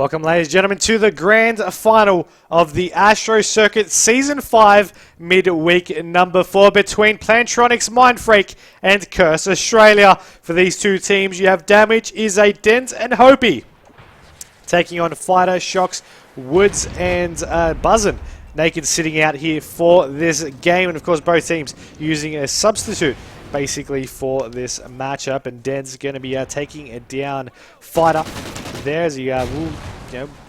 Welcome, ladies and gentlemen, to the grand final of the ASTRO Circuit Season 5 Midweek number 4 between Plantronics.Mindfreak and Curse Australia. For these two teams, you have Damage, Izzy, Dent, and Hopi taking on Fighter, Shocks, Woods, and Buzzin. Naked sitting out here for this game, and of course both teams using a substitute basically for this matchup, and Den's going to be taking down Fighter. There's he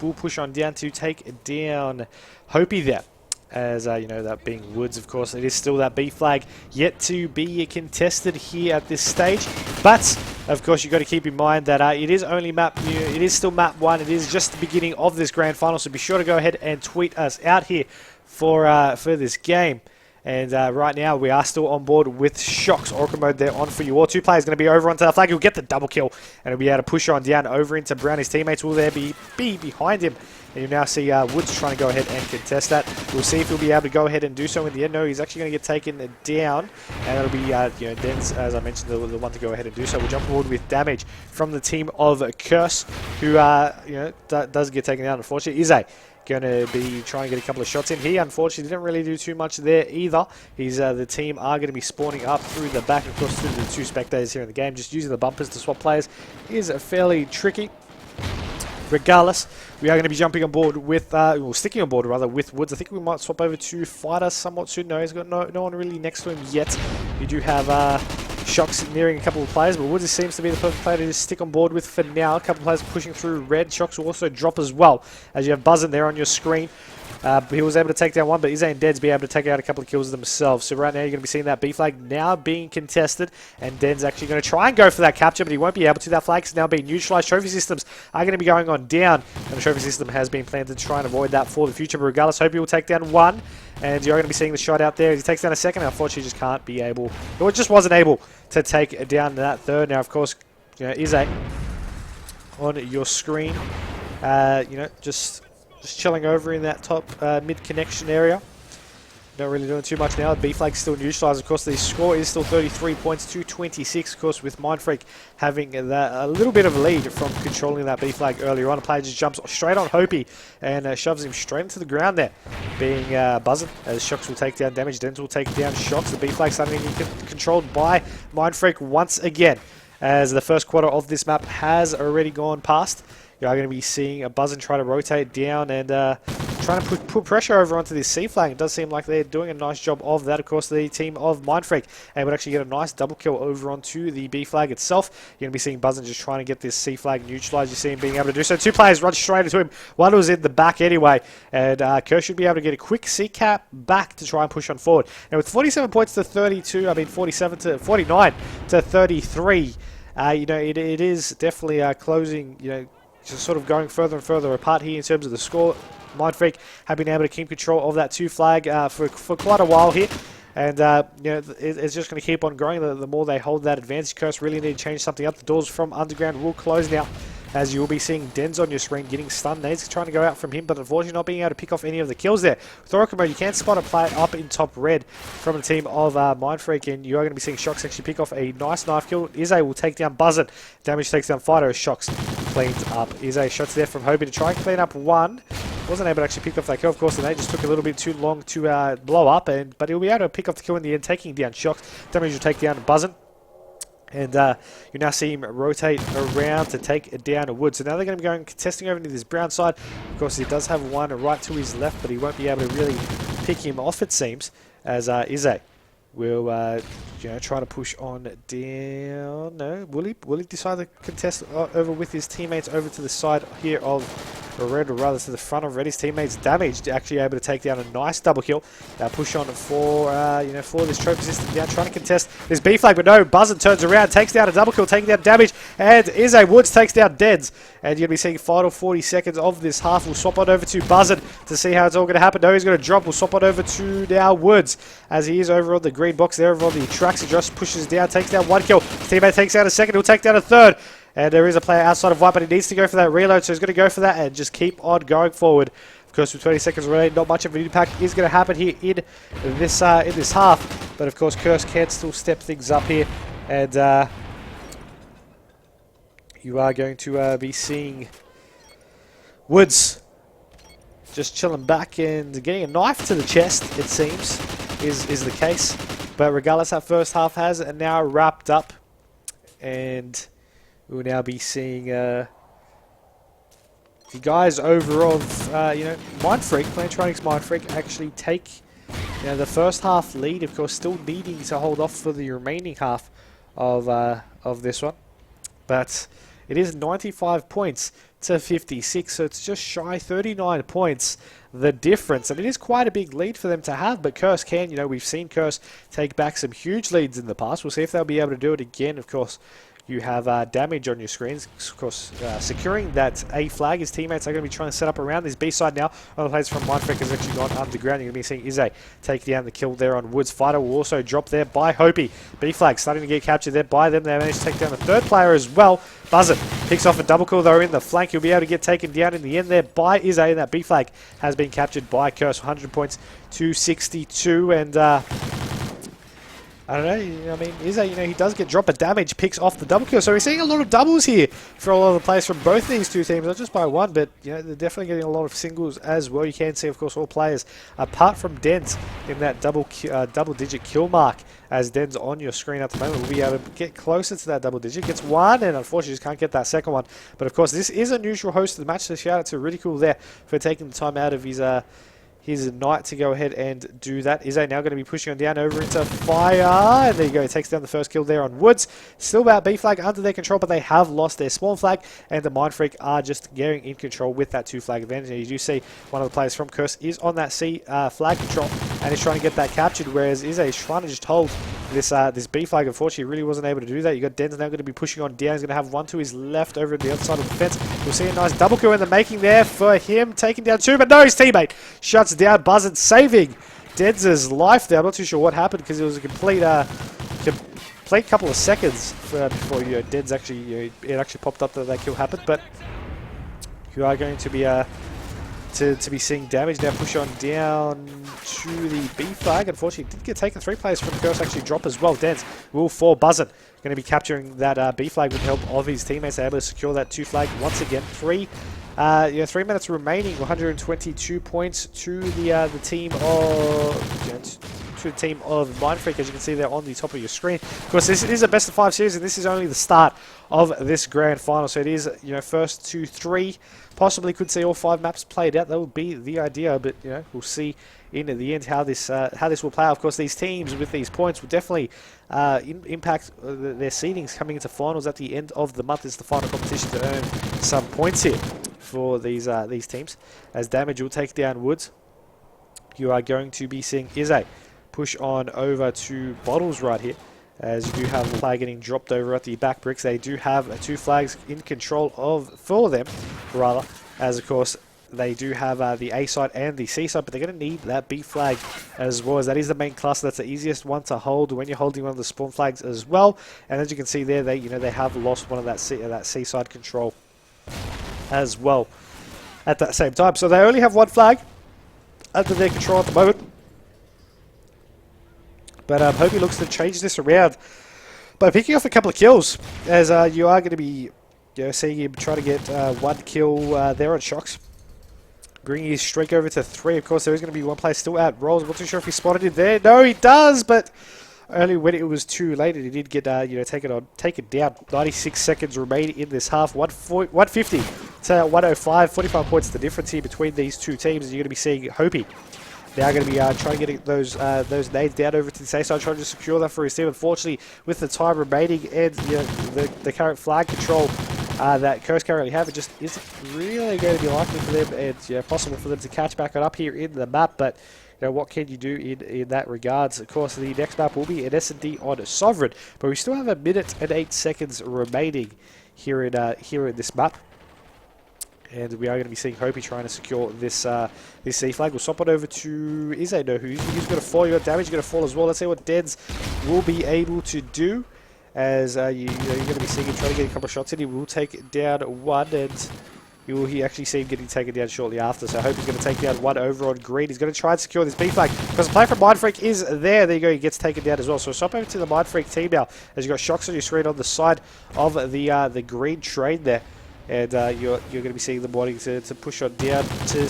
will push on down to take down Hopi there. As that being Woods, of course, it is still that B flag yet to be contested here at this stage. But of course, you've got to keep in mind that it is only it is still map 1. It is just the beginning of this grand final, so be sure to go ahead and tweet us out here for this game. And right now, we are still on board with Shocks. Oracle mode there on for you all. Two players going to be over onto the flag. He'll get the double kill, and he'll be able to push on down over into Brown. His teammates will there be behind him. And you now see Woods trying to go ahead and contest that. We'll see if he'll be able to go ahead and do so in the end. No, he's actually going to get taken down. And it'll be, Den's, as I mentioned, the one to go ahead and do so. We'll jump forward with Damage from the team of Curse, who, does get taken down, unfortunately. Izzy going to be trying to get a couple of shots in. He unfortunately didn't really do too much there either. He's the team are going to be spawning up through the back, of course, through the two spectators here in the game. Just using the bumpers to swap players is fairly tricky. Regardless, we are going to be jumping on board with, sticking on board rather, with Woods. I think we might swap over to Fighter somewhat soon. No, he's got no one really next to him yet. You do have Shocks nearing a couple of players, but Woods seems to be the perfect player to just stick on board with for now. A couple of players pushing through red. Shocks will also drop as well, as you have Buzzin there on your screen. He was able to take down one, but Izzy and Den's be able to take out a couple of kills themselves. So right now you're going to be seeing that B flag now being contested, and Den's actually going to try and go for that capture, but he won't be able to. That flag is now being neutralized. Trophy systems are going to be going on down, and the trophy system has been planted to try and avoid that for the future. But regardless, Hope he will take down one, and you're going to be seeing the shot out there as he takes down a second. Unfortunately, just can't be able, or just wasn't able to take down that third. Now, of course, Izzy on your screen, just chilling over in that top mid connection area. Not really doing too much now. The B flag's still neutralized. Of course, the score is still 33 points to 26. Of course, with Mindfreak having a little bit of a lead from controlling that B flag earlier on. A player just jumps straight on Hopi and shoves him straight into the ground there, being Buzzin, as Shocks will take down Damage. Dent will take down Shocks. The B flag suddenly controlled by Mindfreak once again, as the first quarter of this map has already gone past. You are going to be seeing a Buzzin try to rotate down and trying to put pressure over onto this C flag. It does seem like they're doing a nice job of that. Of course, the team of Mindfreak able to actually get a nice double kill over onto the B flag itself. You're going to be seeing Buzzin just trying to get this C flag neutralized. You see him being able to do so. Two players run straight into him. One was in the back anyway, and Curse should be able to get a quick C cap back to try and push on forward. Now with 47 points to 32, 47 to 49 to 33, it is definitely closing, just sort of going further and further apart here in terms of the score. Mindfreak have been able to keep control of that 2 flag for quite a while here. And, it's just going to keep on growing the more they hold that advantage. Curse really need to change something up. The doors from Underground will close now, as you will be seeing Den's on your screen getting stunned. Nades trying to go out from him, but unfortunately not being able to pick off any of the kills there. With Oracle mode, you can spot a player up in top red from the team of Mindfreak, and you are going to be seeing Shocks actually pick off a nice knife kill. Izzy will take down Buzzin. Damage takes down Fighter as Shocks cleans up. Izzy shots there from Hopi to try and clean up one. Wasn't able to actually pick off that kill. Of course, the nade just took a little bit too long to blow up, but he'll be able to pick off the kill in the end, taking down Shocks. Damage will take down Buzzin. And you now see him rotate around to take down a Wood. So now they're going to be going contesting over to this brown side. Of course, he does have one right to his left, but he won't be able to really pick him off, it seems, as Izzy will try to push on down. No, will he decide to contest over with his teammates over to the side here of red, or rather to the front of red? His teammates Damaged, actually able to take down a nice double kill. Push on for for this trophy system down, trying to contest this B flag, but no. Buzzin turns around, takes down a double kill, taking down Damage, and Izzy Woods takes down Deds. And you're going to be seeing final 40 seconds of this half. We'll swap on over to Buzzin to see how it's all going to happen. No, he's going to drop. We'll swap on over to now Woods, as he is over on the green box there, over on the tracks. He just pushes down, takes down one kill. His teammate takes out a second, he'll take down a third. And there is a player outside of white, but he needs to go for that reload, so he's going to go for that and just keep on going forward. Of course, with 20 seconds remaining, not much of an impact is going to happen here in this half. But of course, Curse can still step things up here, and you are going to be seeing Woods just chilling back and getting a knife to the chest, it seems, is the case. But regardless, that first half has now wrapped up. And we'll now be seeing the guys over of, Mindfreak, Plantronics.Mindfreak, actually take the first half lead. Of course, still needing to hold off for the remaining half of this one. But it is 95 points to 56, so it's just shy 39 points, the difference. And it is quite a big lead for them to have, but Curse can, we've seen Curse take back some huge leads in the past. We'll see if they'll be able to do it again. Of course, you have damage on your screens. Of course, securing that A flag. His teammates are going to be trying to set up around this B side now. One of the players from Mindfreak has actually gone underground. You're going to be seeing Izzy take down the kill there on Woods. Fighter will also drop there by Hopi. B flag starting to get captured there by them. They managed to take down the third player as well. Buzzin picks off a double kill though in the flank. He'll be able to get taken down in the end there by Izzy. And that B flag has been captured by Curse. 100 points to 62. And I don't know, I mean, Izzy, he does get drop, but damage picks off the double kill. So we're seeing a lot of doubles here for a lot of the players from both these two teams, not just by one, but they're definitely getting a lot of singles as well. You can see, of course, all players, apart from Dens, in that double-digit kill mark, as Dens on your screen at the moment, will be able to get closer to that double digit. Gets one, and unfortunately just can't get that second one. But of course, this is a neutral host of the match, so shout out to Really Cool there for taking the time out of his night to go ahead and do that. Izzy now going to be pushing on down over into fire. And there you go. He takes down the first kill there on Woods. Still about B flag under their control, but they have lost their spawn flag. And the Mindfreak are just getting in control with that 2 flag advantage. And you do see one of the players from Curse is on that C flag control and is trying to get that captured. Whereas Izzy is trying to just hold this B flag. Unfortunately, really wasn't able to do that. You got Denz now going to be pushing on down. He's going to have one to his left over at the other side of the fence. We'll see a nice double kill in the making there for him. Taking down 2, but no, his teammate shuts down Buzzard, saving Denz's life there. I'm not too sure what happened because it was a complete couple of seconds before Denz actually it actually popped up that kill happened. But you are going to be to be seeing damage now. Push on down to the B flag. Unfortunately, did get taken. 3 players from Curse actually drop as well. Denz will fall. Buzzard going to be capturing that B flag with the help of his teammates. They're able to secure that 2 flag once again. 3 minutes remaining. 122 points to the team of Mindfreak, as you can see there on the top of your screen. Of course, this is a best of 5 series, and this is only the start of this grand final. So it is, first 2, 3. Possibly could see all 5 maps played out. That would be the idea, but we'll see in the end how this will play out. Of course, these teams with these points will definitely impact their seedings coming into finals at the end of the month. Is the final competition to earn some points here for these teams. As damage will take down Woods, you are going to be seeing Izzy push on over to Bottles right here, as you do have a flag getting dropped over at the back bricks. They do have 2 flags in control for them, rather, as of course they do have the A side and the C side, but they're going to need that B flag as well, as that is the main cluster. That's the easiest one to hold when you're holding one of the spawn flags as well. And as you can see there, they have lost one of that C side control as well at that same time. So they only have 1 flag under their control at the moment. But I hope he looks to change this around by picking off a couple of kills, as you are going to be seeing him try to get 1 kill there on Shocks, bringing his streak over to 3. Of course, there is going to be 1 player still out. Rolls, I'm not too sure if he spotted it there. No, he does, but only when it was too late, and he did get taken down. 96 seconds remaining in this half. 150 to 105. 45 points the difference here between these two teams. You're going to be seeing Hopi now going to be trying to get those nades down over to the safe side, trying to secure that for his team. Unfortunately, with the time remaining and the current flag control that Curse currently have, it just isn't really going to be likely for them, and possible for them to catch back up here in the map. But what can you do in that regards? Of course, the next map will be an S&D on Sovereign, but we still have 1 minute and 8 seconds remaining here in this map. And we are going to be seeing Hopi trying to secure this this C flag. We'll swap it over to Izzy. No, who's going to fall? You got damage going to fall as well. Let's see what Dens will be able to do. As you're going to be seeing him trying to get a couple of shots in. He will take down 1, and you will actually see him getting taken down shortly after. So Hopi's going to take down 1 over on green. He's going to try and secure this B flag because the play from Mindfreak is there. There you go. He gets taken down as well. So swap over to the Mindfreak team now, as you got Shocks on your screen on the side of the green train there. And you're going to be seeing them wanting to push on down to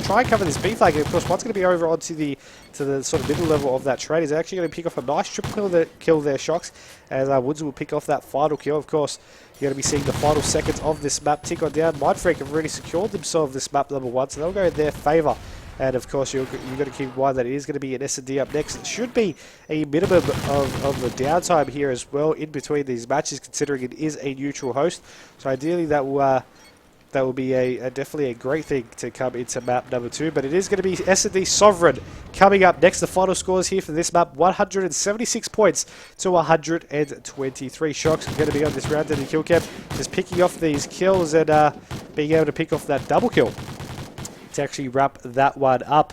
try and cover this B flag. And of course, one's going to be over onto the sort of middle level of that trade. Is actually going to pick off a nice triple kill there, Shocks, as Woods will pick off that final kill. Of course, you're going to be seeing the final seconds of this map tick on down. Mindfreak have really secured themselves this map number 1, so they'll go in their favour. And of course, you've got to keep in mind that it is going to be an S&D up next. It should be a minimum of the downtime here as well in between these matches, considering it is a neutral host. So ideally, that will be definitely a great thing to come into map number 2. But it is going to be S&D Sovereign coming up next. The final scores here for this map: 176 points to 123. Shocks are going to be on this round in the kill cam, just picking off these kills and being able to pick off that double kill to actually wrap that one up.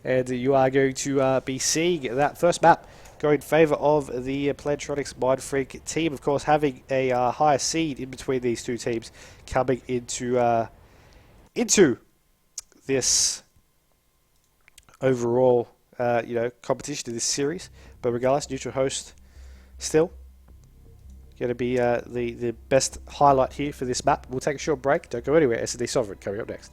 And you are going to be seeing that first map go in favour of the Plantronics.Mindfreak team. Of course, having a higher seed in between these two teams coming into this overall competition in this series. But regardless, neutral host still going to be the best highlight here for this map. We'll take a short break. Don't go anywhere. S&D Sovereign coming up next.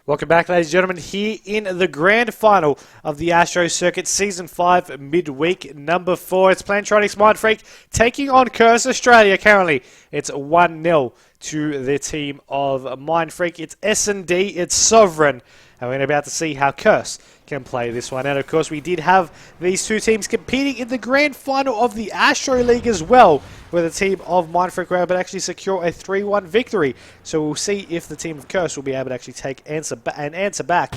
Welcome back, ladies and gentlemen, here in the grand final of the ASTRO Circuit Season 5 Midweek number 4. It's Plantronics.Mindfreak taking on Curse Australia currently. It's 1-0 to the team of Mindfreak. It's S&D, it's Sovereign, and we're about to see how Curse can play this one. And of course, we did have these two teams competing in the grand final of the Astro League as well, where the team of Mindfreak were able to actually secure a 3-1 victory. So we'll see if the team of Curse will be able to actually take answer back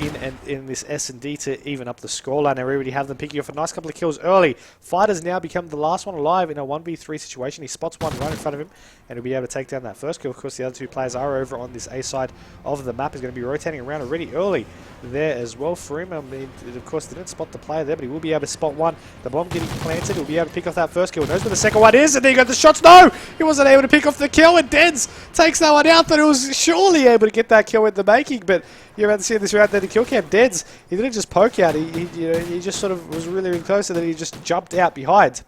in this S&D to even up the scoreline. And we already have them picking off a nice couple of kills early. Fighter's now become the last one alive in a 1v3 situation. He spots one right in front of him and he'll be able to take down that first kill. Of course, the other two players are over on this A side of the map. He's going to be rotating around already early there as well for him. I mean, of course, didn't spot the player there, but he will be able to spot one. The bomb getting planted. He'll be able to pick off that first kill. Knows where the second one is, and there you go. The shots. No! He wasn't able to pick off the kill, and Dens takes that one out. Thought he was surely able to get that kill in the making, but you're about to see this round around there to kill cam. Deads, he didn't just poke out, he just sort of was really, really close, and then he just jumped out behind.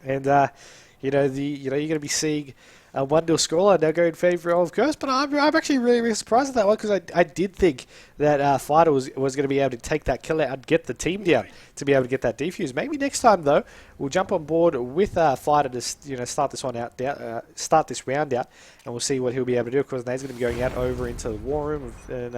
And you're going to be seeing a 1-0 scoreline now going in favour of Curse, but I'm actually really, really surprised at that one, because I did think that Fighter was going to be able to take that kill out and get the team down to be able to get that defuse. Maybe next time, though, we'll jump on board with Fighter to start this round out, and we'll see what he'll be able to do. Of course, Nate's going to be going out over into the war room, and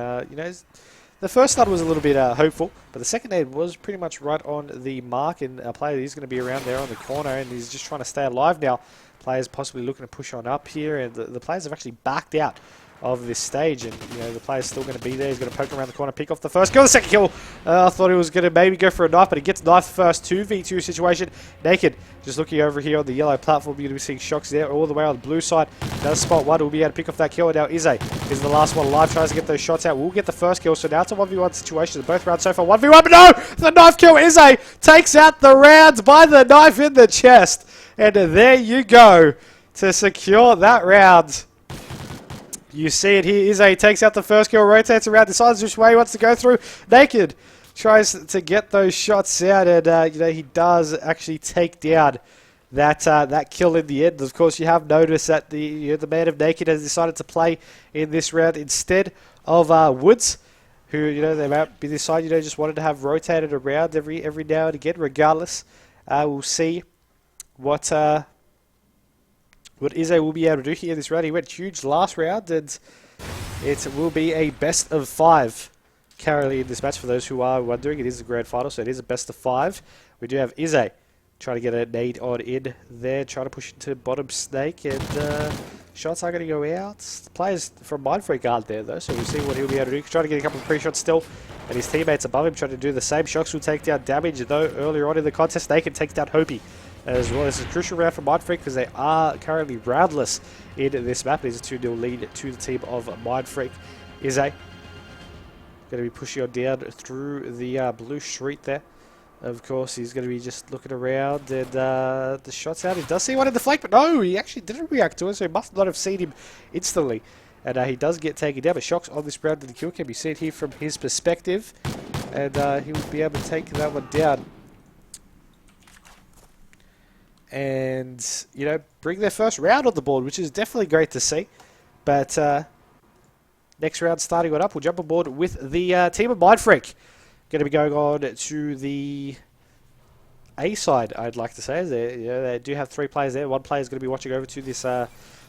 the first start was a little bit hopeful, but the second aid was pretty much right on the mark, and a player is going to be around there on the corner, and he's just trying to stay alive now. Players possibly looking to push on up here, and the players have actually backed out of this stage, and the player's still going to be there. He's going to poke around the corner, pick off the first kill. The second kill, I thought he was going to maybe go for a knife, but he gets knifed first. 2v2 situation. Naked, just looking over here on the yellow platform. You're going to be seeing Shocks there all the way on the blue side. Does spot one, will be able to pick off that kill, and now Izzy is the last one alive, tries to get those shots out. We'll get the first kill, so now it's a 1v1 situation. Both rounds so far 1v1, but no! The knife kill, Izzy takes out the rounds by the knife in the chest, and there you go to secure that round. You see it here. Izzy takes out the first kill, rotates around, decides which way he wants to go through. Naked tries to get those shots out, and he does actually take down that kill in the end. Of course, you have noticed that the man of Naked has decided to play in this round instead of Woods, who they might be this side. Just wanted to have rotated around every now and again. Regardless, we'll see what Izzy will be able to do here this round. He went huge last round, and it will be a best of 5 currently in this match. For those who are wondering, it is the grand final, so it is a best of 5. We do have Izzy trying to get a nade on in there, trying to push into bottom snake, and shots are going to go out. The players from Mindfreak aren't there, though, so we'll see what he'll be able to do. Trying to get a couple of pre-shots still, and his teammates above him trying to do the same. Shocks will take down Damage, though, earlier on in the contest. Naked takes down Hopi as well. This is a crucial round for Mindfreak, because they are currently roundless in this map. It is a 2-0 lead to the team of Mindfreak. Izzy going to be pushing on down through the blue street there. Of course, he's going to be just looking around, and the shot's out. He does see one in the flank, but no, he actually didn't react to it, so he must not have seen him instantly. And he does get taken down, but Shocks on this round of the kill can be seen here from his perspective, and he will be able to take that one down. And, bring their first round on the board, which is definitely great to see. But next round starting on up, we'll jump on board with the team of Mindfreak. Going to be going on to the A side, I'd like to say. They do have 3 players there. One player is going to be watching over to this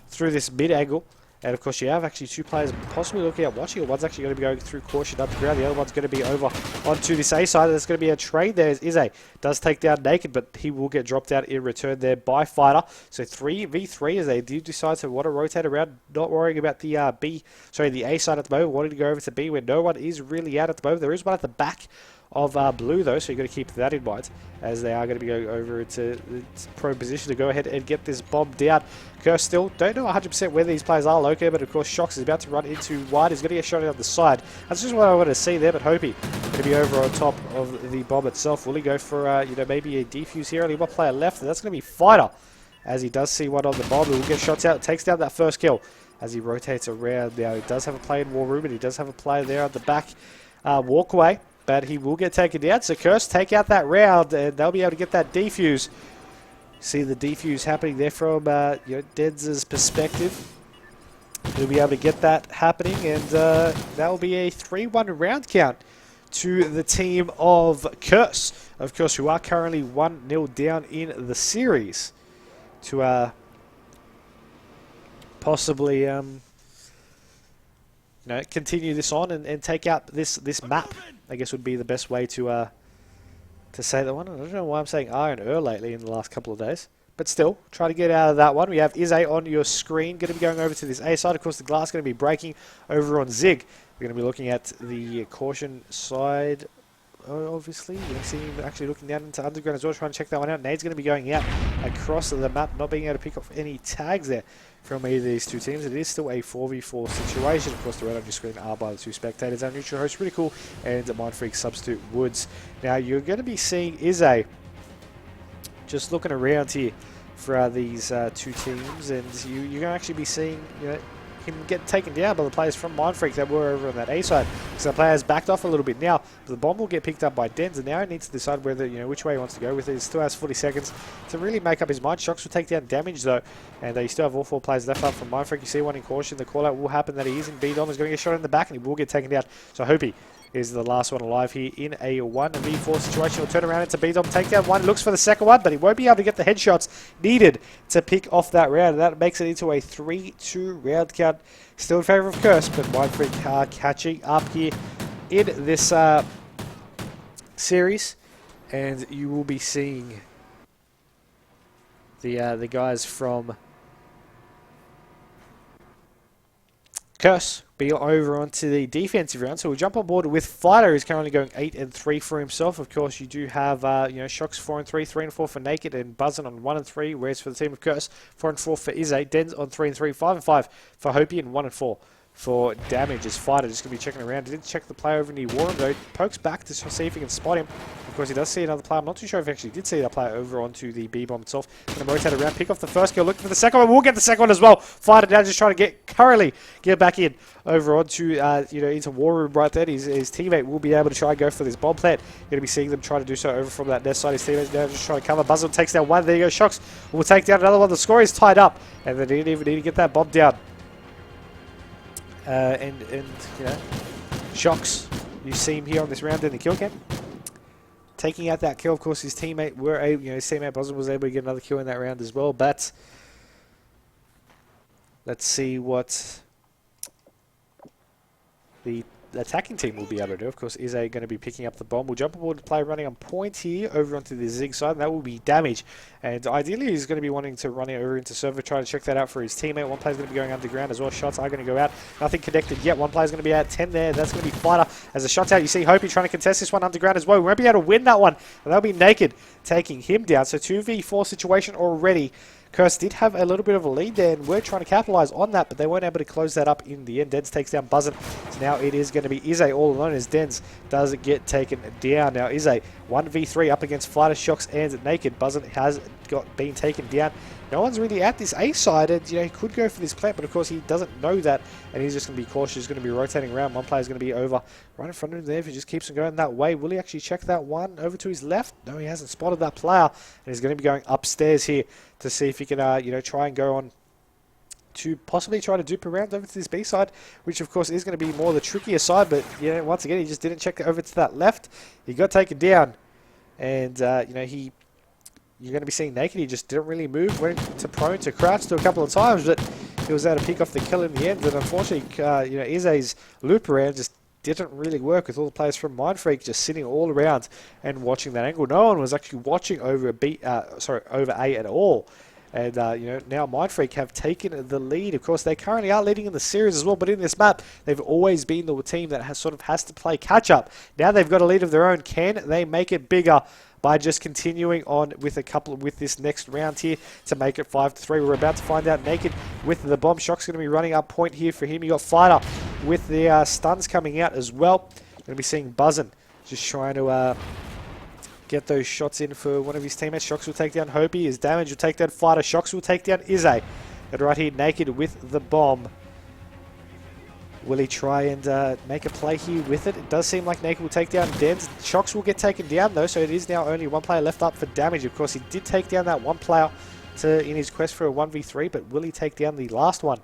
through this mid angle. And of course, you have actually 2 players possibly looking at watching. One's actually going to be going through caution underground. The other one's going to be over onto this A side. There's going to be a trade there. Izzy does take down Naked, but he will get dropped out in return there by Fighter. So 3v3 as they do decide to want to rotate around, not worrying about the the A side at the moment, wanting to go over to B where no one is really out at the moment. There is one at the back of blue though, so you've got to keep that in mind, as they are going to be going over into its prone position to go ahead and get this bomb down. Curse still don't know 100% where these players are located, but of course Shocks is about to run into wide. He's going to get shot on the side. That's just what I want to see there, but Hopi going to be over on top of the bomb itself. Will he go for maybe a defuse here? Only one player left, and that's going to be Fighter, as he does see one on the bomb. He will get shots out, takes down that first kill as he rotates around. Now he does have a player in war room, and he does have a player there on the back walkway. But he will get taken down. So Curse take out that round, and they'll be able to get that defuse. See the defuse happening there from Deds' perspective. He'll be able to get that happening, and that will be a 3-1 round count to the team of Curse. Of course, who are currently 1-0 down in the series to possibly continue this on and take out this map, I guess would be the best way to say that one. I don't know why I'm saying iron lately in the last couple of days. But still, try to get out of that one. We have Izzy on your screen. Going to be going over to this A side. Of course, the glass going to be breaking over on Zig. We're going to be looking at the caution side, obviously. You can see him actually looking down into underground as well, trying to check that one out. Nade's going to be going out across the map, not being able to pick off any tags there from either of these two teams. It is still a 4v4 situation. Of course, the red on your screen are by the 2 spectators. Our neutral host, Really Cool, and Mindfreak substitute Woods. Now, you're going to be seeing Izzy just looking around here for these 2 teams, and you're going to actually be seeing him him get taken down by the players from Mindfreak that were over on that A side. So the players backed off a little bit now. The bomb will get picked up by Dens, and now he needs to decide whether, which way he wants to go with it. He still has 40 seconds to really make up his mind. Shocks will take down damage though, and you still have all 4 players left up from Mindfreak. You see one in caution. The call out will happen that he is in B-Dom. He's going to get shot in the back, and he will get taken down. So I hope he is the last one alive here in a 1v4 situation. He'll turn around into B-Dom, takedown one, looks for the second one, but he won't be able to get the headshots needed to pick off that round. And that makes it into a 3-2 round count. Still in favour of Curse, but Mindfreak are catching up here in this series. And you will be seeing the guys from Curse be over onto the defensive round. So we'll jump on board with Fighter, who's currently going 8-3 for himself. Of course, you do have Shocks 4-3, 3-4 for Naked, and Buzzin on 1-3. Whereas for the team of Curse, 4-4 for Izzy, Dens on 3-3, 5-5 for Hopi, and 1-4 for Damage. As Fighter just going to be checking around. He didn't check the player over near Warren though. Pokes back to see if he can spot him. Of course, he does see another player. I'm not too sure if he actually did see that player over onto the B-bomb itself. Going to rotate around, pick off the first kill, looking for the second one. We'll get the second one as well. Fighter now just trying to currently get back in over onto into War Room right there. His teammate will be able to try and go for this bomb plant. You're going to be seeing them try to do so over from that nest side. His teammates now just trying to cover. Buzzle takes down one. There you go. Shocks will take down another one. The score is tied up, and they didn't even need to get that bomb down. Shocks, you see him here on this round in the kill cam, taking out that kill. Of course, his teammate his teammate Buzzle was able to get another kill in that round as well. But let's see what the attacking team will be able to do. Of course, Izzy going to be picking up the bomb. We'll jump aboard the player running on point here over onto the Zig side, and that will be Damage. And ideally, he's going to be wanting to run it over into server, try to check that out for his teammate. One player's going to be going underground as well. Shots are going to go out. Nothing connected yet. One player's going to be out 10 there. That's going to be Fighter. As the shot's out, you see Hopi trying to contest this one underground as well. We won't be able to win that one, and that'll be Naked taking him down. So 2v4 situation already. Curse did have a little bit of a lead there, and we're trying to capitalize on that, but they weren't able to close that up in the end. Dens takes down Buzzin. So now it is going to be Izzy all alone as Dens does get taken down. Now Izzy 1v3 up against Fighter, Shocks, and Naked. Buzzin has been taken down. No one's really at this A side, and he could go for this plant, but of course he doesn't know that, and he's just going to be cautious. He's going to be rotating around. One player's going to be over right in front of him there. If he just keeps on going that way, will he actually check that one over to his left? No, he hasn't spotted that player, and he's going to be going upstairs here to see if he can try and go on to possibly try to dupe around over to this B side, which of course is going to be more the trickier side. But once again, he just didn't check it over to that left. He got taken down, and you're going to be seeing Naked. He just didn't really move. Went to prone to crouch to a couple of times, but he was able to pick off the kill in the end. And unfortunately, Izzy's loop around just didn't really work with all the players from Mindfreak just sitting all around and watching that angle. No one was actually watching over over A at all. And now Mindfreak have taken the lead. Of course, they currently are leading in the series as well, but in this map, they've always been the team that has to play catch up. Now they've got a lead of their own. Can they make it bigger by just continuing on with this next round here to make it 5-3? We're about to find out. Naked with the bomb. Shock's going to be running up point here for him. You got Fighter with the stuns coming out as well. Going to be seeing Buzzin just trying to get those shots in for one of his teammates. Shocks will take down Hopi. His Damage will take down Fighter. Shocks will take down Izzy. And right here, Naked with the bomb. Will he try and make a play here with it? It does seem like Naked will take down Dens. Shocks will get taken down though, so it is now only one player left up for Damage. Of course, he did take down that one player in his quest for a 1v3, but will he take down the last one,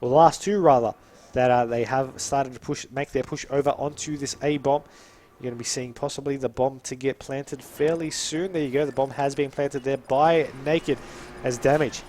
or the last two rather, that they have started to make their push over onto this A bomb? You're going to be seeing possibly the bomb to get planted fairly soon. There you go. The bomb has been planted there by Naked as Damage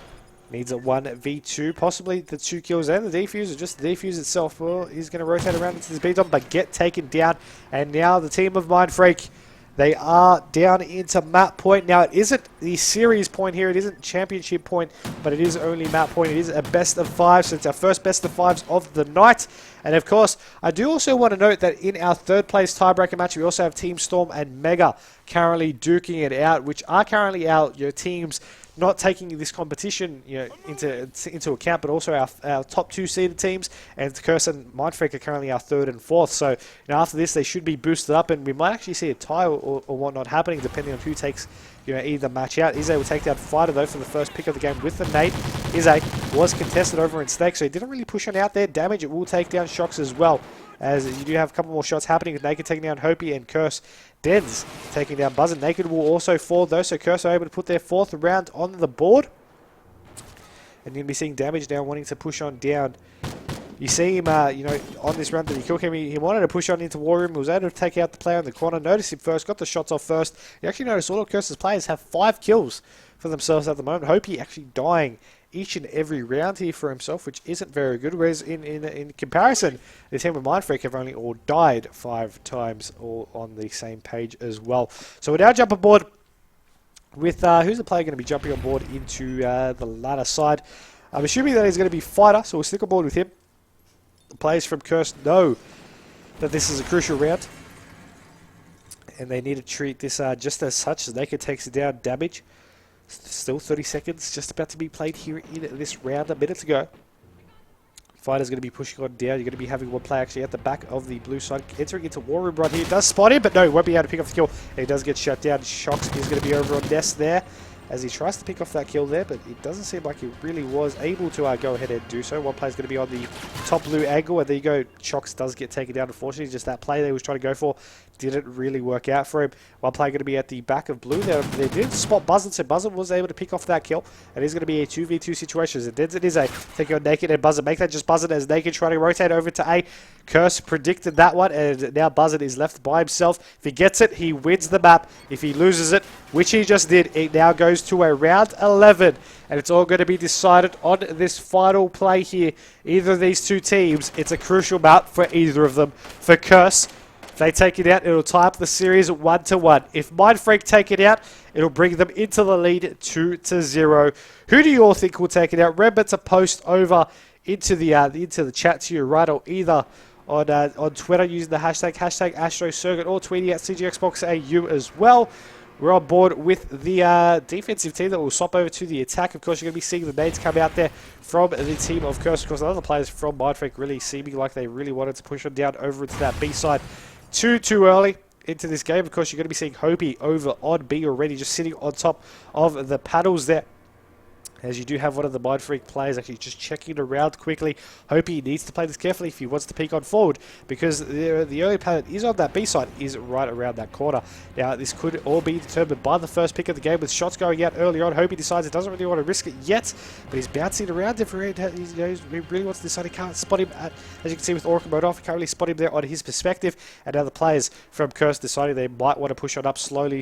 needs a 1v2, possibly the 2 kills and the defuse, or just the defuse itself. Well, he's going to rotate around into this B-Dom, but get taken down. And now the team of Mindfreak, they are down into map point. Now, it isn't the series point here. It isn't championship point, but it is only map point. It is a best of 5, so it's our first best of 5s of the night. And of course, I do also want to note that in our third place tiebreaker match, we also have Team Storm and Mega currently duking it out, which are currently our teams not taking this competition into account, but also our top 2 seeded teams, and Curse and Mindfreak are currently our 3rd and 4th. So after this, they should be boosted up, and we might actually see a tie or whatnot happening, depending on who takes either match out. Ize will take down Fighter though for the first pick of the game with the nade. Ize was contested over in Snake, so he didn't really push on out there. Damage, it will take down Shocks as well, as you do have a couple more shots happening with Naked taking down Hopi and Curse. Dens taking down Buzzin. Naked will also fall though, so Curse are able to put their 4th round on the board. And you're going to be seeing Damage now wanting to push on down. You see him, on this run that he killed him, he wanted to push on into War Room. He was able to take out the player in the corner. Notice him first, got the shots off first. You actually notice all of Curse's players have 5 kills for themselves at the moment. Hopi actually dying each and every round here for himself, which isn't very good. Whereas in comparison, the team with Mindfreak have only all died 5 times, all on the same page as well. So we'll now jump aboard with who's the player going to be jumping on board into the latter side. I'm assuming that he's going to be Fighter, so we'll stick on board with him. The players from Curse know that this is a crucial round, and they need to treat this just as such, as Naked takes it down. Damage. Still 30 seconds just about to be played here in this round. A minute to go. Fighter's going to be pushing on down. You're going to be having one player actually at the back of the blue side, entering into War Room right here. Does spot him, but no, won't be able to pick up the kill. And he does get shut down. Shocks is going to be over on Nest there, as he tries to pick off that kill there, but it doesn't seem like he really was able to go ahead and do so. One player's going to be on the top blue angle, and there you go. Shocks does get taken down, unfortunately. Just that play they was trying to go for didn't really work out for him. One player going to be at the back of blue. They did spot Buzzin, so Buzzin was able to pick off that kill, and it's going to be a 2v2 situation. As it is a taking on Naked and Buzzin. Make that just Buzzin as Naked trying to rotate over to A. Curse predicted that one, and now Buzzin is left by himself. If he gets it, he wins the map. If he loses it, which he just did, it now goes to a round 11, and it's all going to be decided on this final play here. Either of these two teams, it's a crucial map for either of them. For Curse, if they take it out, it'll tie up the series 1-1. If Mindfreak take it out, it'll bring them into the lead 2-0. Who do you all think will take it out? Remember to post over into the chat to your right, or either on Twitter using the hashtag ASTRO Circuit, or tweeting at CGXboxAU as well. We're on board with the defensive team that will swap over to the attack. Of course, you're going to be seeing the nades come out there from the team of Curse. Of course, the other players from Mindfreak really seeming like they really wanted to push them down over into that B side. Too early into this game. Of course, you're going to be seeing Hopi over on B already, just sitting on top of the paddles there. As you do have one of the Mindfreak players actually just checking around quickly. Hopi needs to play this carefully if he wants to peek on forward, because the early player that is on that B side is right around that corner. Now, this could all be determined by the first pick of the game, with shots going out earlier on. Hopi decides he doesn't really want to risk it yet, but he's bouncing around different. He really wants to decide. He can't spot him, as you can see with Orca mode off. He can't really spot him there on his perspective. And now the players from Curse deciding they might want to push on up slowly.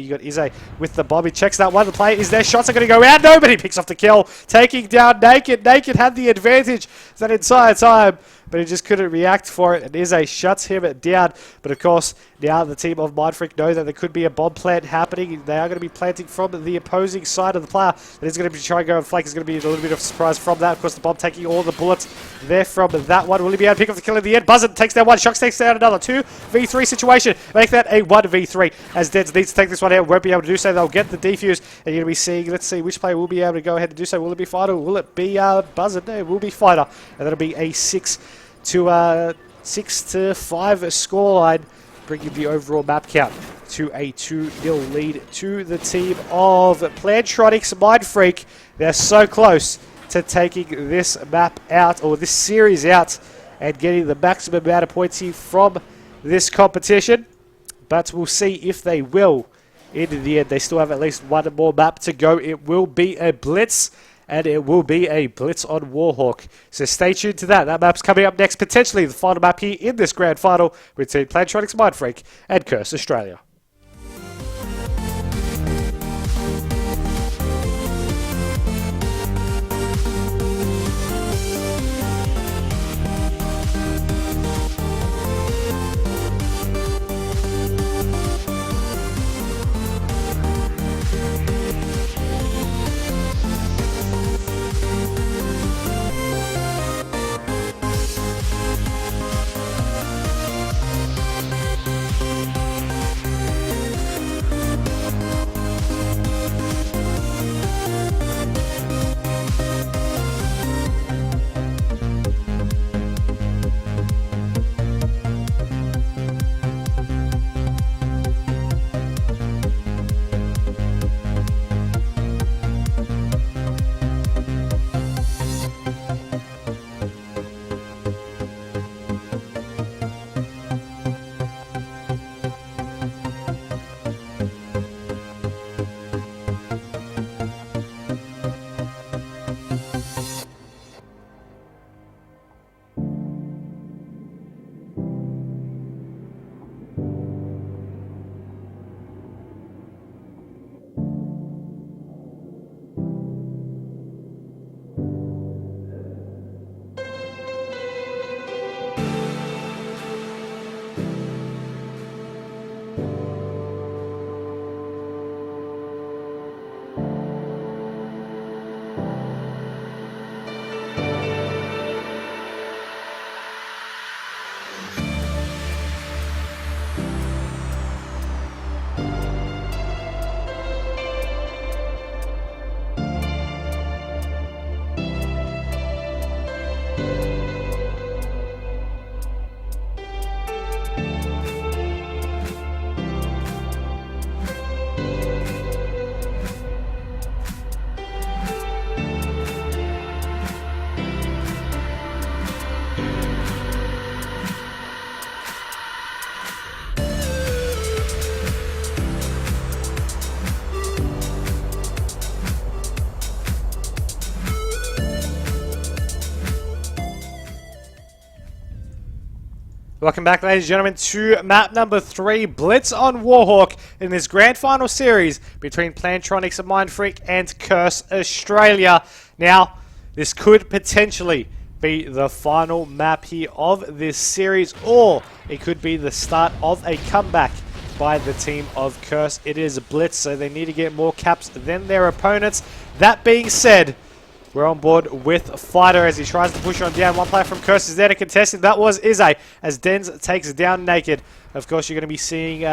You got Ize with the bomb. He checks that one. The player is there. Shots are going to go out. Nobody picks off the kill, taking down Naked. Naked had the advantage that entire time, but he just couldn't react for it, and Ize shuts him down. But of course, now the team of Mindfreak know that there could be a bomb plant happening. They are going to be planting from the opposing side of the player that is going to be trying to go and flank. Is going to be a little bit of a surprise from that. Of course, the bomb taking all the bullets there from that one. Will he be able to pick up the kill in the end? Buzzin takes down one. Shocks takes down another. 2v3 situation. Make that a 1v3, as Dens needs to take this one out. Won't be able to do so. They'll get the defuse, and you're going to be seeing, let's see which player will be able to go ahead and do so. Will it be Fighter? Will it be Buzzin? No, it will be Fighter, and that'll be a 6-5 scoreline, bringing the overall map count to a 2-0 lead to the team of Plantronics.Mindfreak. They're so close to taking this map out, or this series out, and getting the maximum amount of points here from this competition. But we'll see if they will. In the end, they still have at least one more map to go. It will be a Blitz, and it will be a Blitz on Warhawk. So stay tuned to that. That map's coming up next, potentially the final map here in this grand final between Plantronics.Mindfreak and Curse Australia. Welcome back, ladies and gentlemen, to map number 3, Blitz on Warhawk, in this grand final series between Plantronics.Mindfreak and Curse Australia. Now, this could potentially be the final map here of this series, or it could be the start of a comeback by the team of Curse. It is Blitz, so they need to get more caps than their opponents. That being said, we're on board with Fighter as he tries to push on down. One player from Curse is there to contest him. That was Izzy as Denz takes down Naked. Of course, you're going to be seeing,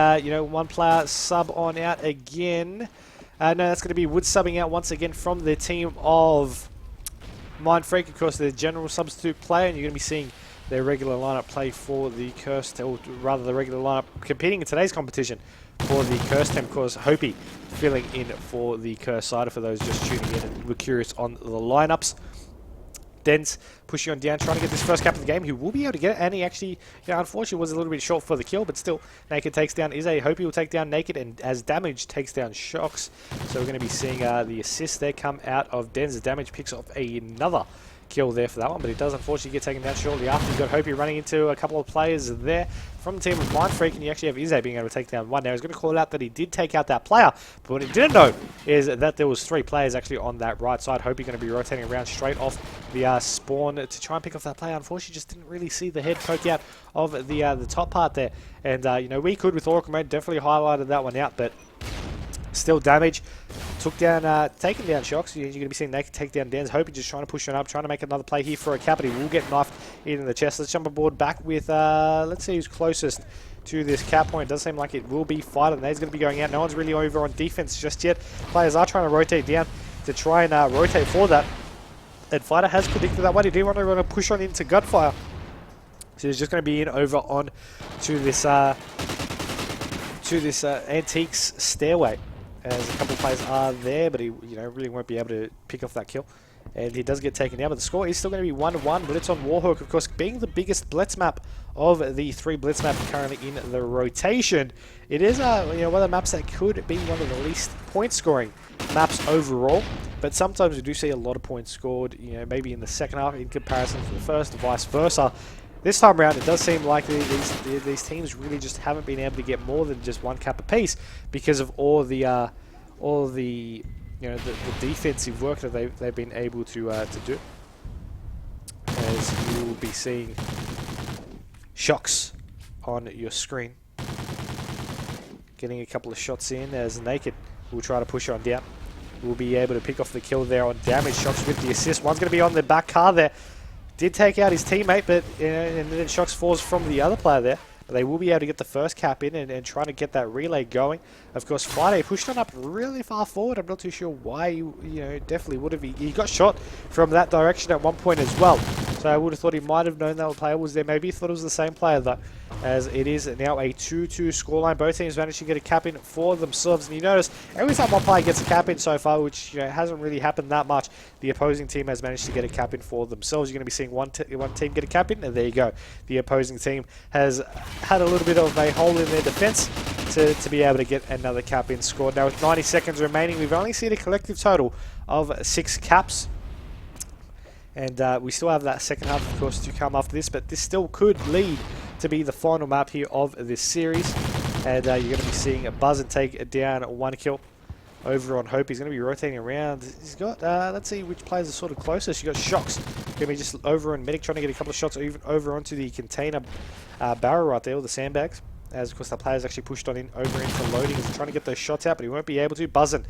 one player sub on out again. No, that's going to be Wood subbing out once again from the team of Mindfreak. Of course, the general substitute player, and you're going to be seeing their regular lineup play for the Curse, or rather the regular lineup competing in today's competition for the Curse team. Of course, Hopi filling in for the Curse side, for those just tuning in and were curious on the lineups. Denz pushing on down, trying to get this first cap of the game. He will be able to get it, and he actually, unfortunately was a little bit short for the kill, but still, Naked takes down Izzy. Hopi will take down Naked, and as Damage takes down Shocks. So we're going to be seeing the assist there come out of Denz. Damage picks up another kill there for that one, but it does unfortunately get taken down shortly after. You've got Hopi running into a couple of players there from the team of Mindfreak, and you actually have Izzy being able to take down one. Now, he's going to call out that he did take out that player, but what he didn't know is that there was 3 players actually on that right side. Hopi going to be rotating around straight off the spawn to try and pick off that player. Unfortunately, just didn't really see the head poke out of the top part there, and we could with Oracle Mode definitely highlighted that one out, but still Damage took down, taking down Shocks. You're going to be seeing Naked take down Denz. Hopi just trying to push on up, trying to make another play here for a cap, but he will get knifed in the chest. Let's jump aboard back with, let's see who's closest to this cap point. It does seem like it will be Fighter. He's going to be going out. No one's really over on defense just yet. Players are trying to rotate down to try and rotate for that. And Fighter has predicted that one. He did want to push on into Gunfire. So he's just going to be in over on to this Antiques stairway, as a couple of players are there, but he really won't be able to pick off that kill. And he does get taken down, but the score is still going to be 1-1. Blitz on Warhawk, of course, being the biggest Blitz map of the 3 Blitz maps currently in the rotation. It is one of the maps that could be one of the least point scoring maps overall, but sometimes we do see a lot of points scored, maybe in the second half in comparison to the first, vice versa. This time around, it does seem like these teams really just haven't been able to get more than just 1 cap apiece because of all the defensive work that they've been able to do. As you will be seeing Shocks on your screen, getting a couple of shots in as Naked will try to push on down. We'll be able to pick off the kill there on Damage. Shocks with the assist. One's going to be on the back car there. Did take out his teammate, but and then Shocks falls from the other player there. But they will be able to get the first cap in and try to get that relay going. Of course, Friday pushed on up really far forward. I'm not too sure why, definitely would have. He got shot from that direction at one point as well. So I would have thought he might have known that player was there. Maybe he thought it was the same player though, as it is now a 2-2 scoreline. Both teams managed to get a cap in for themselves. And you notice every time one player gets a cap in so far, which hasn't really happened that much, the opposing team has managed to get a cap in for themselves. You're going to be seeing one team get a cap in, and there you go. The opposing team has had a little bit of a hole in their defense to be able to get another cap in scored. Now with 90 seconds remaining, we've only seen a collective total of 6 caps. And we still have that second half, of course, to come after this, but this still could lead to be the final map here of this series. And you're going to be seeing a Buzz and take down 1 kill over on Hope. He's going to be rotating around. He's got, let's see which players are sort of closest. You've got Shocks. Going to be just over on Medic, trying to get a couple of shots, or even over onto the container barrel right there, with the sandbags. As, of course, the player's actually pushed on over into loading. He's trying to get those shots out, but he won't be able to. Buzzing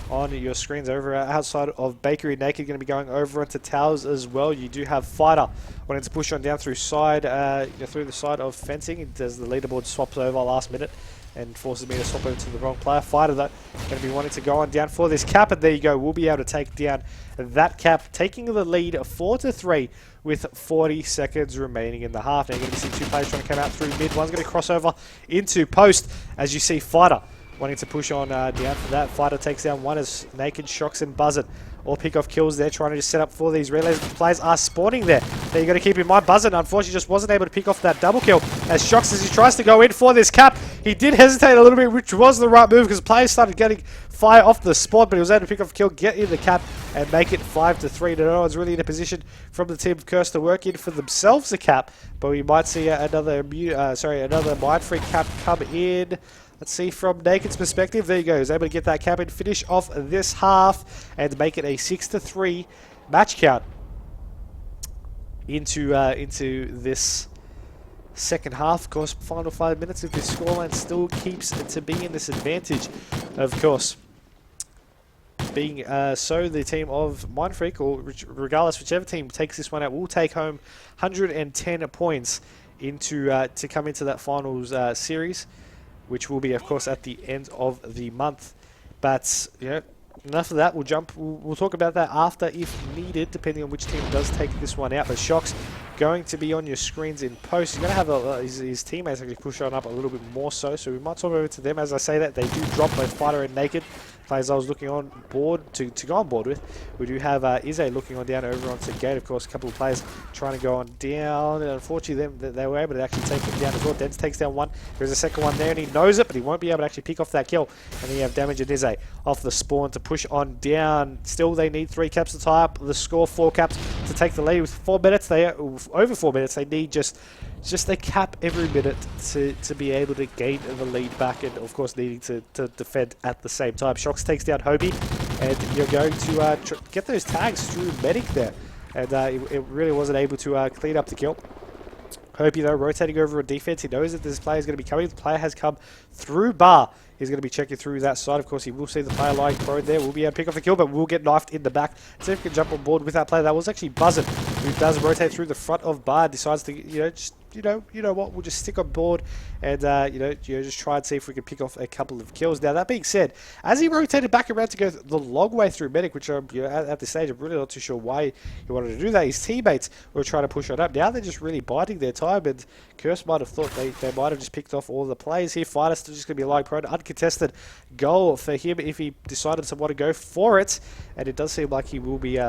on your screens over outside of Bakery. Naked going to be going over onto towers as well. You do have Fighter wanting to push on down through through the side of fencing as the leaderboard swaps over last minute and forces me to swap over to the wrong player. Fighter though going to be wanting to go on down for this cap, and there you go. We'll be able to take down that cap, taking the lead 4-3 with 40 seconds remaining in the half. Now you're going to see 2 players trying to come out through mid. One's going to cross over into post as you see Fighter wanting to push on down for that. Fighter takes down 1 as Naked, Shocks and Buzzard all pick off kills there, trying to just set up for these relays. The players are spawning there. Now you got to keep in mind, Buzzard unfortunately just wasn't able to pick off that double kill as Shocks, as he tries to go in for this cap. He did hesitate a little bit, which was the right move, because players started getting fire off the spot, but he was able to pick off a kill, get in the cap, and make it 5-3. No one's really in a position from the team of Curse to work in for themselves a cap, but we might see another Mindfreak cap come in. Let's see from Naked's perspective. There you go. He's able to get that cap and finish off this half and make it a 6-3 match count into this second half. Of course, final 5 minutes if this scoreline still keeps to be in this advantage. Of course, being so the team of Mindfreak, or regardless whichever team takes this one out, will take home 110 points into to come into that finals series, which will be, of course, at the end of the month. But you know, enough of that. We'll talk about that after, if needed, depending on which team does take this one out. But Shock's going to be on your screens in post. He's going to have his teammates actually push on up a little bit more so we might talk over to them. As I say that, they do drop both Fighter and Naked. Players I was looking on board to go on board with. We do have Izzy looking on down over onto Gate. Of course, a couple of players trying to go on down. And unfortunately, they were able to actually take him down as well. Dens takes down one. There's a second one there, and he knows it, but he won't be able to actually pick off that kill. And then you have Damage and Izzy off the spawn to push on down. Still, they need 3 caps to tie up the score. 4 caps to take the lead with 4 minutes. Over 4 minutes. They need just a cap every minute to be able to gain the lead back, and of course needing to defend at the same time. Shocks takes down Hobie, and you're going to get those tags through Medic there, and it really wasn't able to clean up the kill. Hobie though rotating over a defense. He knows that this player is going to be coming. The player has come through bar. He's going to be checking through that side. Of course, he will see the player lying prone there. We'll be able to pick off the kill, but we'll get knifed in the back. See if we can jump on board with that player. That was actually Buzzard, who does rotate through the front of bar. Decides to, just you know what, we'll just stick on board and just try and see if we can pick off a couple of kills. Now that being said, as he rotated back around to go the long way through Medic, which I'm at this stage I'm really not too sure why he wanted to do that. His teammates were trying to push on up. Now they're just really biding their time, and Curse might have thought they might have just picked off all the players here. Fighter's still just going to be lying prone. Uncontested goal for him if he decided to want to go for it, and it does seem like he will be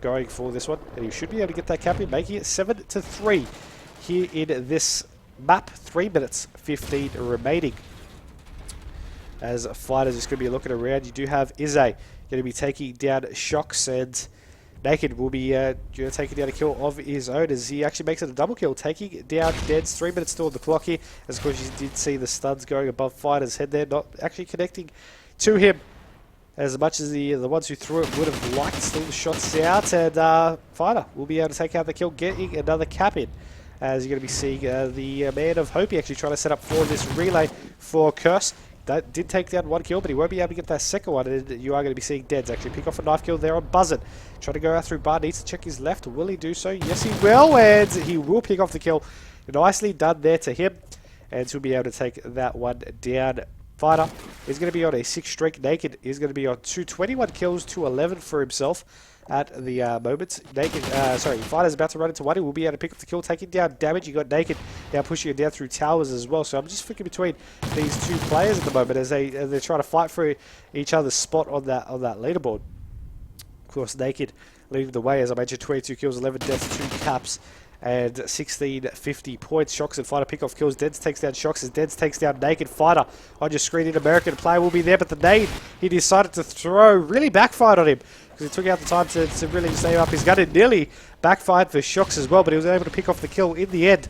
going for this one, and he should be able to get that cap in, making it 7-3 here in this map. 3 minutes 15 remaining. As Fighters is going to be looking around, you do have Izzy going to be taking down Shocks, and Naked will be taking down a kill of his own as he actually makes it a double kill, taking down Dead's. 3 minutes still on the clock here, as of course you did see the stuns going above Fighter's head there, not actually connecting to him as much as the ones who threw it would have liked. Still the shots out, and Fighter will be able to take out the kill, getting another cap in, as you're going to be seeing the man of Hope actually trying to set up for this relay for Curse. That did take down 1 kill, but he won't be able to get that second one, and you are going to be seeing Deads actually pick off a knife kill there on Buzzard. Trying to go out through bar, needs to check his left. Will he do so? Yes, he will, and he will pick off the kill. Nicely done there to him, and he'll be able to take that one down. Fighter is going to be on a 6 streak. Naked is going to be on 21 kills to 11 for himself at the moment. Fighter's about to run into one. He will be able to pick up the kill, taking down Damage. You got Naked now pushing it down through towers as well. So I'm just flicking between these 2 players at the moment as they're trying to fight for each other's spot on that leaderboard. Of course, Naked leading the way, as I mentioned, 22 kills, 11 deaths, 2 caps, and 1650 points. Shocks and Fighter pick off kills. Dens takes down Shocks as Dens takes down Naked. Fighter on your screen in American. Player will be there, but the nade he decided to throw really backfired on him, because he took out the time to really save up his gun. It nearly backfired for Shocks as well, but he was able to pick off the kill in the end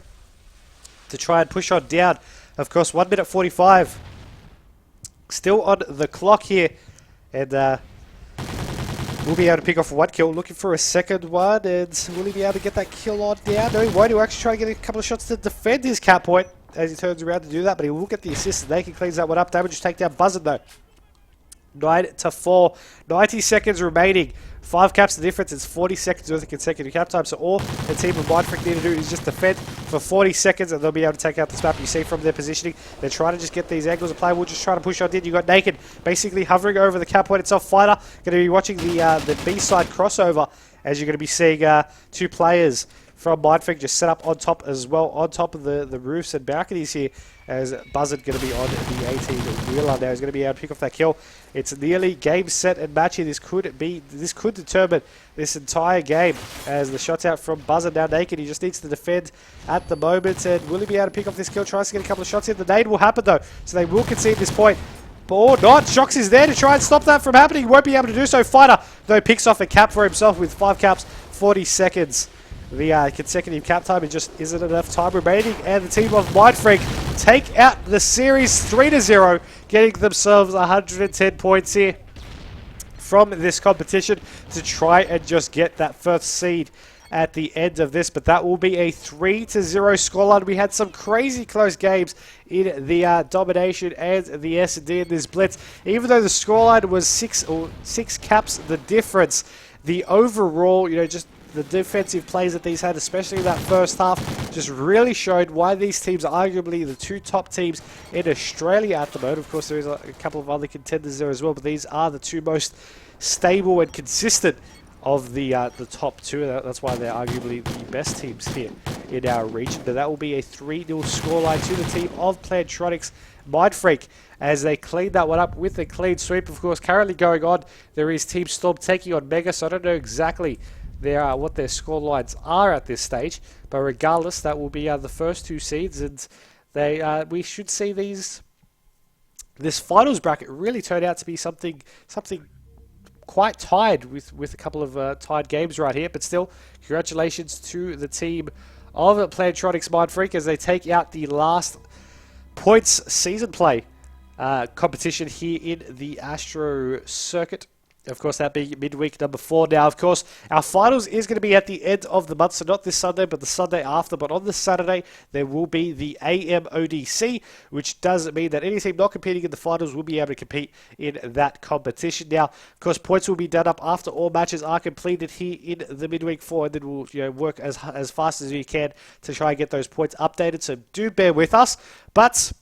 to try and push on down. Of course, 1 minute 45 still on the clock here, and we'll be able to pick off 1 kill, looking for a second one, and will he be able to get that kill on down? No, he won't. He'll actually try to get a couple of shots to defend his cap point as he turns around to do that, but he will get the assist. Naked cleans that one up. Damage take down Buzzard though. 9-4, 90 seconds remaining. 5 caps the difference. It's 40 seconds worth of consecutive cap time. So all the team of Mindfreak need to do is just defend for 40 seconds, and they'll be able to take out this map. You see from their positioning, they're trying to just get these angles. The player will just try to push on in. You got Naked basically hovering over the cap point itself. Fighter going to be watching the B side crossover, as you're going to be seeing 2 players from Mindfreak just set up on top as well, on top of the roofs and balconies here, as Buzzard going to be on the 18-wheeler now. He's going to be able to pick off that kill. It's nearly game, set, and match here. This could determine this entire game, as the shot's out from Buzzard. Now Naked, he just needs to defend at the moment, and will he be able to pick off this kill? Tries to get a couple of shots in. The nade will happen though, so they will concede this point. or not. Shox is there to try and stop that from happening. He won't be able to do so. Fighter, though, picks off a cap for himself with 5 caps, 40 seconds. The consecutive cap time, it just isn't enough time remaining. And the team of Mindfreak take out the series 3-0, getting themselves 110 points here from this competition to try and just get that first seed at the end of this. But that will be a 3-0 scoreline. We had some crazy close games in the domination and the S&D in this blitz. Even though the scoreline was 6 caps the difference, the overall, just the defensive plays that these had, especially in that first half, just really showed why these teams are arguably the 2 top teams in Australia at the moment. Of course, there is a couple of other contenders there as well, but these are the 2 most stable and consistent of the top 2. That's why they're arguably the best teams here in our region. But that will be a 3-0 scoreline to the team of Plantronics.Mindfreak as they clean that one up with a clean sweep. Of course, currently going on, there is Team Storm taking on Mega, so I don't know exactly what their score lines are at this stage, but regardless, that will be the first 2 seeds, and we should see this finals bracket really turn out to be something quite tied with a couple of tied games right here. But still, congratulations to the team of Plantronics.Mindfreak as they take out the last points season play competition here in the ASTRO circuit. Of course, that being midweek number 4. Now, of course, our finals is going to be at the end of the month, so not this Sunday, but the Sunday after. But on this Saturday, there will be the AMODC, which does mean that any team not competing in the finals will be able to compete in that competition. Now, of course, points will be done up after all matches are completed here in the midweek 4, and then we'll work as fast as we can to try and get those points updated. So do bear with us, but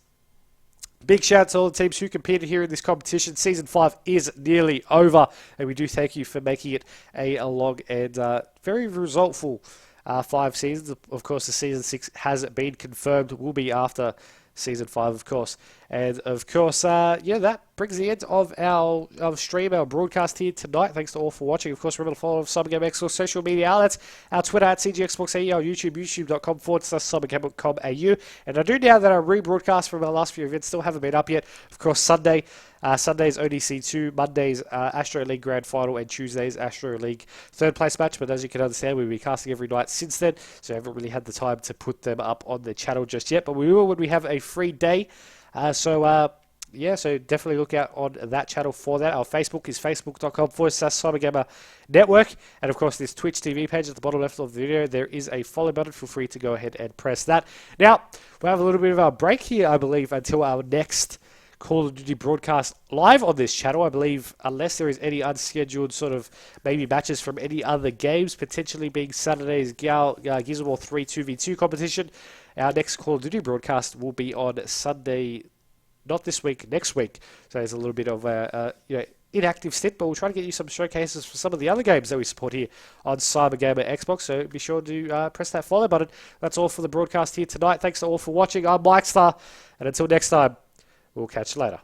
big shout out to all the teams who competed here in this competition. Season 5 is nearly over, and we do thank you for making it a long and very resultful 5 seasons. Of course, the Season 6 has been confirmed, will be after Season 5, of course. And, of course, that brings the end of our stream, our broadcast here tonight. Thanks to all for watching. Of course, remember to follow CyberGamer on social media outlets, our Twitter at CGXboxAU, our YouTube, youtube.com/CyberGamer.com.au. And I do now that our rebroadcast from our last few events still haven't been up yet. Of course, Sunday's ODC2, Monday's Astro League Grand Final, and Tuesday's Astro League third place match. But as you can understand, we've been casting every night since then, so I haven't really had the time to put them up on the channel just yet. But we will when we have a free day. So definitely look out on that channel for that. Our Facebook is facebook.com/CyberGamer Network. And of course, this Twitch TV page at the bottom left of the video, there is a follow button. Feel free to go ahead and press that. Now, we'll have a little bit of our break here, I believe, until our next Call of Duty broadcast live on this channel, I believe, unless there is any unscheduled sort of maybe matches from any other games, potentially being Saturday's Gears of War 3 2v2 competition. Our next Call of Duty broadcast will be on Sunday, not this week, next week. So there's a little bit of inactive stint, but we'll try to get you some showcases for some of the other games that we support here on CyberGamer Xbox. So be sure to press that follow button. That's all for the broadcast here tonight. Thanks to all for watching. I'm Myksta, and until next time, we'll catch you later.